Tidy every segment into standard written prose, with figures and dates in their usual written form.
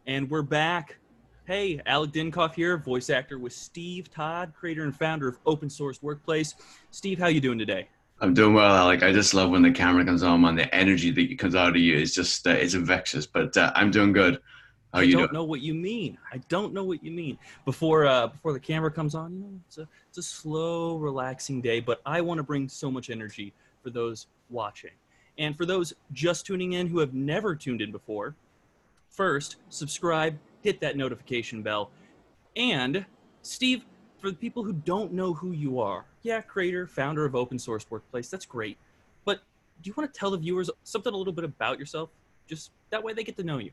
And we're back. Hey, Alec Dinkoff here, voice actor with Steve Todd, creator and founder of Open Source Workplace. Steve, how you doing today? I'm doing well, Alec. I just love when the camera comes on, man. The energy that comes out of you is just, it's infectious. But I'm doing good. How are I you doing? don't know what you mean. I don't know what you mean. Before the camera comes on, it's a slow, relaxing day, but I want to bring so much energy for those watching. And for those just tuning in who have never tuned in before, first, subscribe, hit that notification bell. And Steve, for the people who don't know who you are, yeah, creator, founder of Open Source Workplace, that's great. But do you want to tell the viewers something a little bit about yourself? Just that way they get to know you.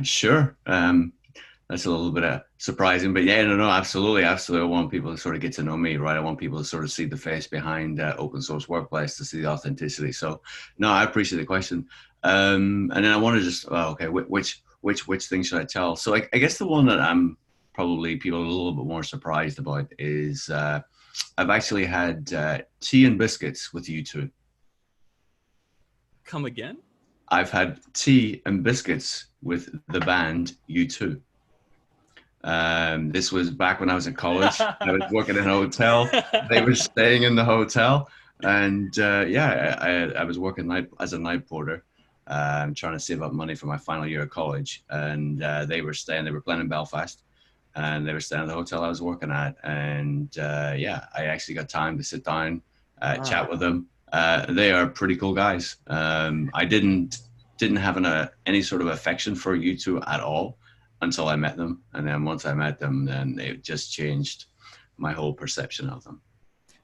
Sure. That's a little bit surprising, but yeah, no, absolutely, absolutely. I want people to sort of get to know me, right? I want people to sort of see the face behind Open Source Workplace, to see the authenticity. So, no, I appreciate the question. And then I want to just, okay, which thing should I tell? So, I guess the one that I'm probably people are a little bit more surprised about is I've actually had tea and biscuits with you two. Come again? I've had tea and biscuits with the band U2. This was back when I was in college. I was working in a hotel. They were staying in the hotel, and yeah, I was working as a night porter, trying to save up money for my final year of college. And they were staying. They were playing in Belfast, and they were staying at the hotel I was working at. And yeah, I actually got time to sit down, chat with them. They are pretty cool guys. I didn't have any sort of affection for U2 at all until I met them. And then once I met them, then it just changed my whole perception of them.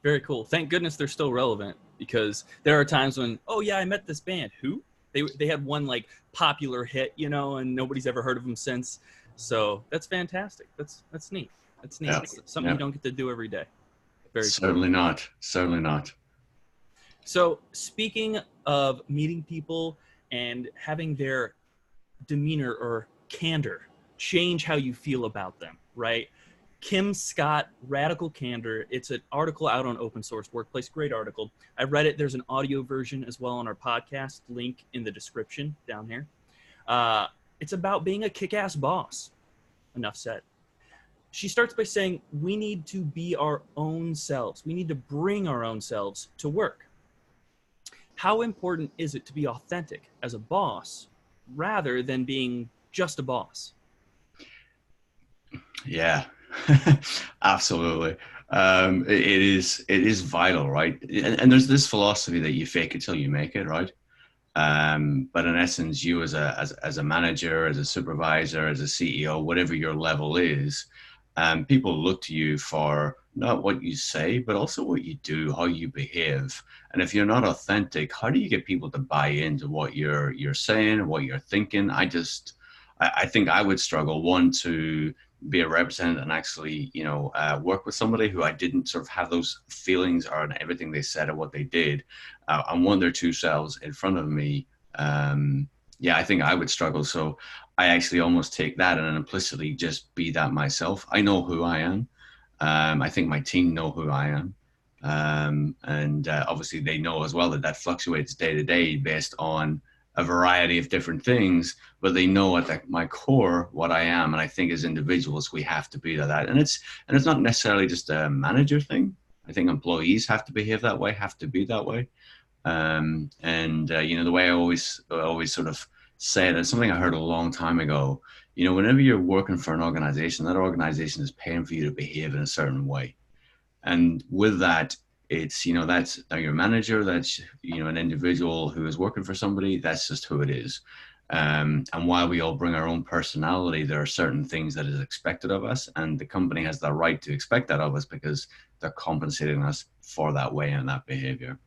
Very cool. Thank goodness they're still relevant, because there are times when, oh yeah, I met this band. Who? They had one like popular hit, and nobody's ever heard of them since. So that's fantastic. That's neat. That's neat. Yeah. It's something Yeah. you don't get to do every day. Very cool. Certainly not. Certainly not. So speaking of meeting people and having their demeanor or candor change how you feel about them, right? Kim Scott, Radical Candor. It's an article out on Open Source Workplace. Great article. I read it. There's an audio version as well on our podcast. Link in the description down here. It's about being a kick-ass boss. Enough said. She starts by saying, we need to be our own selves. We need to bring our own selves to work. How important is it to be authentic as a boss rather than being just a boss? Yeah, absolutely. It is vital, right? And there's this philosophy that you fake it till you make it, right? But in essence, you as a manager, as a supervisor, as a CEO, whatever your level is, people look to you for not what you say, but also what you do, how you behave. And if you're not authentic, how do you get people to buy into what you're saying, what you're thinking? I think I would struggle, one, to be a representative and actually, work with somebody who I didn't sort of have those feelings or everything they said or what they did, and one their two selves in front of me. Yeah, I think I would struggle. So I actually almost take that and implicitly just be that myself. I know who I am. I think my team know who I am. And obviously they know as well that fluctuates day to day based on a variety of different things, but they know at my core what I am. And I think as individuals, we have to be that. And it's not necessarily just a manager thing. I think employees have to behave that way, have to be that way. The way I always sort of say it, it's something I heard a long time ago. Whenever you're working for an organization, that organization is paying for you to behave in a certain way. And with that, it's, that's your manager, that's, an individual who is working for somebody, that's just who it is. And while we all bring our own personality, there are certain things that is expected of us, and the company has the right to expect that of us because they're compensating us for that way and that behavior.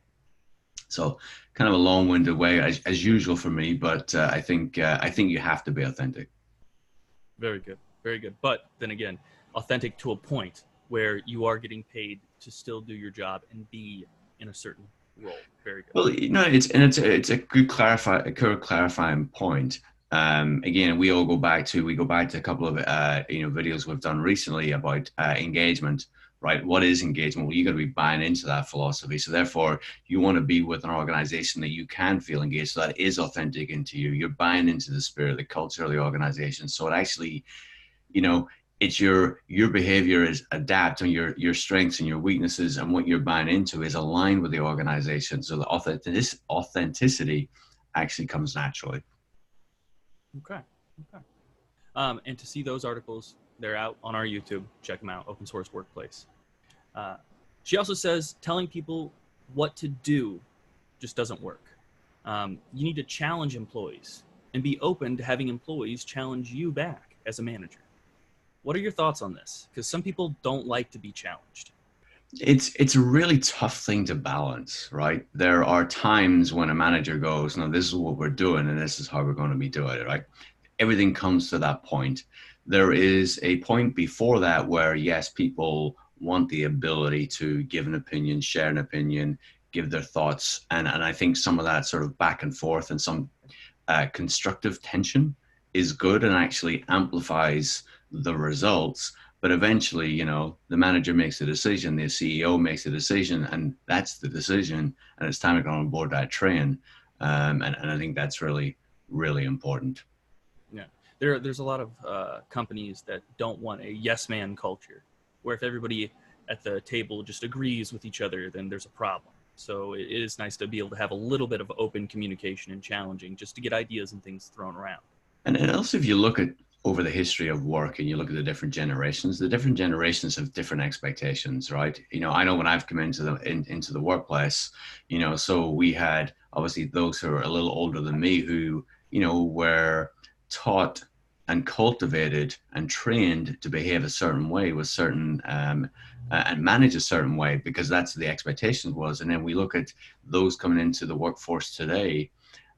So kind of a long-winded way as usual for me, but I think you have to be authentic. Very good. Very good. But then again, authentic to a point where you are getting paid to still do your job and be in a certain role. Very good. Well, it's a good clarifying point. Again, we go back to a couple of videos we've done recently about engagement, right? What is engagement? Well, you got to be buying into that philosophy. So therefore, you want to be with an organization that you can feel engaged. So that is authentic into you. You're buying into the spirit, the culture of the organization. So it actually, you know, it's your behavior is adapt on your strengths and your weaknesses, and what you're buying into is aligned with the organization. So the authenticity actually comes naturally. Okay. Okay. And to see those articles, they're out on our YouTube. Check them out. Open Source Workplace. Uh, she also says telling people what to do just doesn't work. You need to challenge employees and be open to having employees challenge you back as a manager. What are your thoughts on this? Because some people don't like to be challenged. It's a really tough thing to balance, right? There are times when a manager goes, no, this is what we're doing and this is how we're going to be doing it, right? Everything comes to that point. There is a point before that where, yes, people want the ability to give an opinion, share an opinion, give their thoughts. And I think some of that sort of back and forth and some constructive tension is good and actually amplifies the results. But eventually, the manager makes a decision, the CEO makes a decision, and that's the decision. And it's time to go on board that train. And I think that's really, really important. Yeah, there's a lot of companies that don't want a yes man culture, where if everybody at the table just agrees with each other, then there's a problem. So it is nice to be able to have a little bit of open communication and challenging, just to get ideas and things thrown around. And also, if you look at over the history of work and you look at the different generations have different expectations, right? I know when I've come into the workplace, so we had obviously those who are a little older than me who, were taught and cultivated and trained to behave a certain way with certain and manage a certain way because that's the expectations was. And then we look at those coming into the workforce today,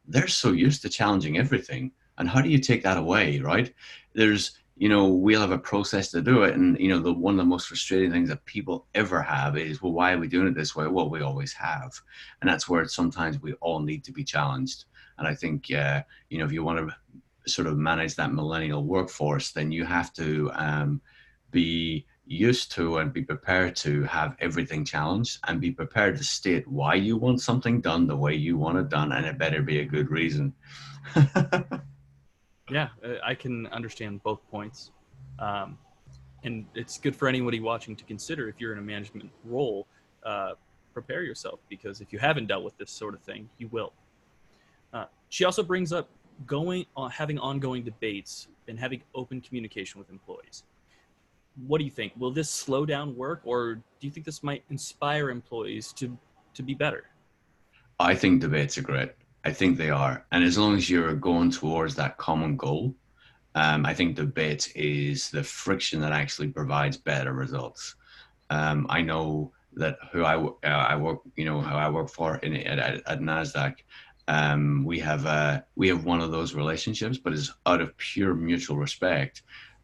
they're so used to challenging everything. And how do you take that away, right? We'll have a process to do it. And, one of the most frustrating things that people ever have is, well, why are we doing it this way? Well, we always have. And that's where sometimes we all need to be challenged. And I think, if you want to sort of manage that millennial workforce, then you have to be used to and be prepared to have everything challenged and be prepared to state why you want something done the way you want it done. And it better be a good reason. Yeah, I can understand both points. And it's good for anybody watching to consider if you're in a management role, prepare yourself, because if you haven't dealt with this sort of thing, you will. She also brings up having ongoing debates and having open communication with employees. What do you think? Will this slow down work, or do you think this might inspire employees to be better? I think debates are great. I think they are. And as long as you're going towards that common goal, I think debate is the friction that actually provides better results. I know that I work, who I work for at NASDAQ, we have one of those relationships, but it's out of pure mutual respect.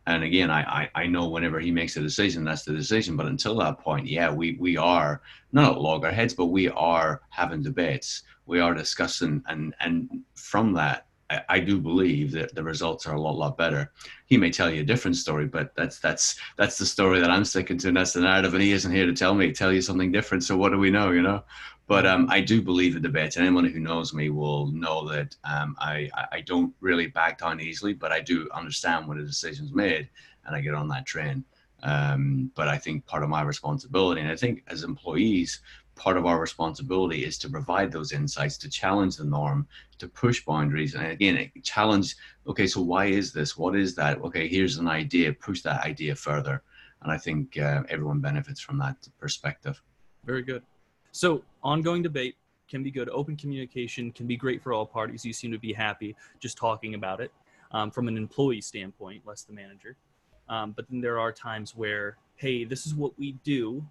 And again, I know whenever he makes a decision, that's the decision. But until that point, yeah, we are not at loggerheads, but we are having debates. We are discussing, and from that, I do believe that the results are a lot better. He may tell you a different story, but that's the story that I'm sticking to, and that's the narrative. And he isn't here to tell you something different. So what do we know? But I do believe in debates. And anyone who knows me will know that I don't really back down easily, but I do understand when a decision's made, and I get on that train. But I think part of my responsibility, and I think as employees, part of our responsibility is to provide those insights, to challenge the norm, to push boundaries. And again, challenge, okay, so why is this? What is that? Okay, here's an idea, push that idea further. And I think everyone benefits from that perspective. Very good. So ongoing debate can be good. Open communication can be great for all parties. You seem to be happy just talking about it from an employee standpoint, less the manager. But then there are times where, hey, this is what we do.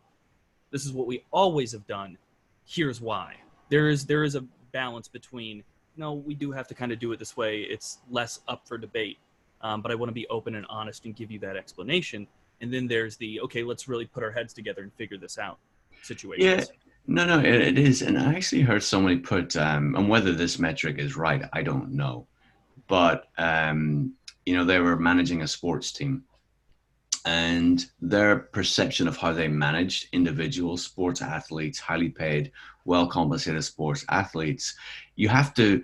This is what we always have done. Here's why. There is a balance between, no, we do have to kind of do it this way. It's less up for debate. But I want to be open and honest and give you that explanation. And then there's the, okay, let's really put our heads together and figure this out situations. Yeah, no, it is. And I actually heard somebody put, and whether this metric is right, I don't know. But, they were managing a sports team. and their perception of how they managed individual sports athletes, highly paid, well compensated sports athletes. You have to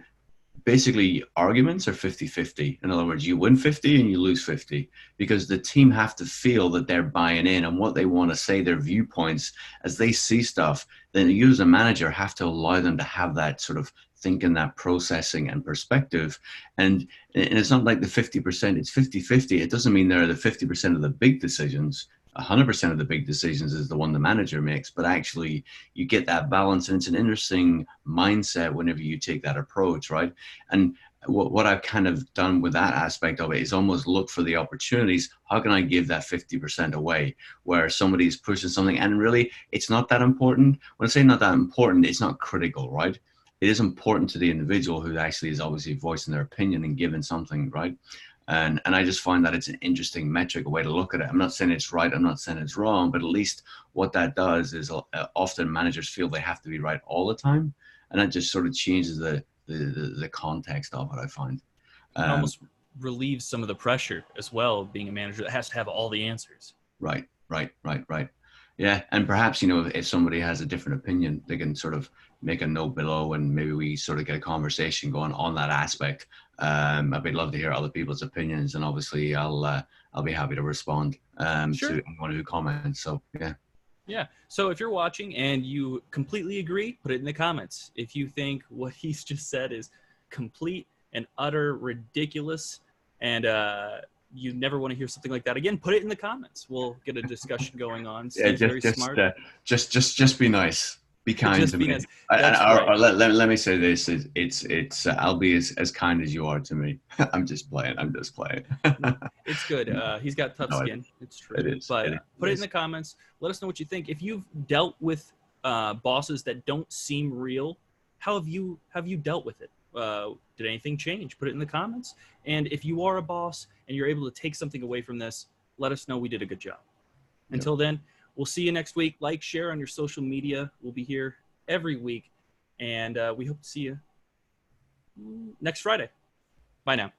basically, arguments are 50-50. In other words, you win 50 and you lose 50, because the team have to feel that they're buying in and what they want to say, their viewpoints as they see stuff. Then you as a manager have to allow them to have that sort of thinking, that processing and perspective. And it's not like the 50%, it's 50-50. It doesn't mean they're the 50% of the big decisions. 100% of the big decisions is the one the manager makes, but actually you get that balance, and it's an interesting mindset whenever you take that approach, right? And what I've kind of done with that aspect of it is almost look for the opportunities. How can I give that 50% away where somebody's pushing something and really it's not that important? When I say not that important, it's not critical, right? It is important to the individual who actually is obviously voicing their opinion and giving something, right? And I just find that it's an interesting metric, a way to look at it. I'm not saying it's right, I'm not saying it's wrong, but at least what that does is often managers feel they have to be right all the time, and that just sort of changes the context of it, I find. It Um, almost relieves some of the pressure as well, being a manager that has to have all the answers. right. Yeah, and perhaps, you know, if somebody has a different opinion, they can sort of make a note below, and maybe we sort of get a conversation going on that aspect. I'd love to hear other people's opinions, and obviously I'll be happy to respond Sure. to anyone who comments. So yeah, Yeah. So if you're watching and you completely agree, put it in the comments. If you think what he's just said is complete and utter ridiculous, and you never want to hear something like that again, put it in the comments. We'll get a discussion going on. yeah, Steve's very smart. just be nice, be kind Just to be me. nice. And That's right. or let me say this: it's I'll be as kind as you are to me. I'm just playing. I'm just playing. No, it's good. He's got tough No, skin. It's true. it is. But It put it in is. the comments. Let us know what you think. If you've dealt with bosses that don't seem real, how have you dealt with it? Did anything change? Put it in the comments. And if you are a boss and you're able to take something away from this, let us know we did a good job. Yep. Until then, we'll see you next week. Like, share on your social media. We'll be here every week. And we hope to see you next Friday. Bye now.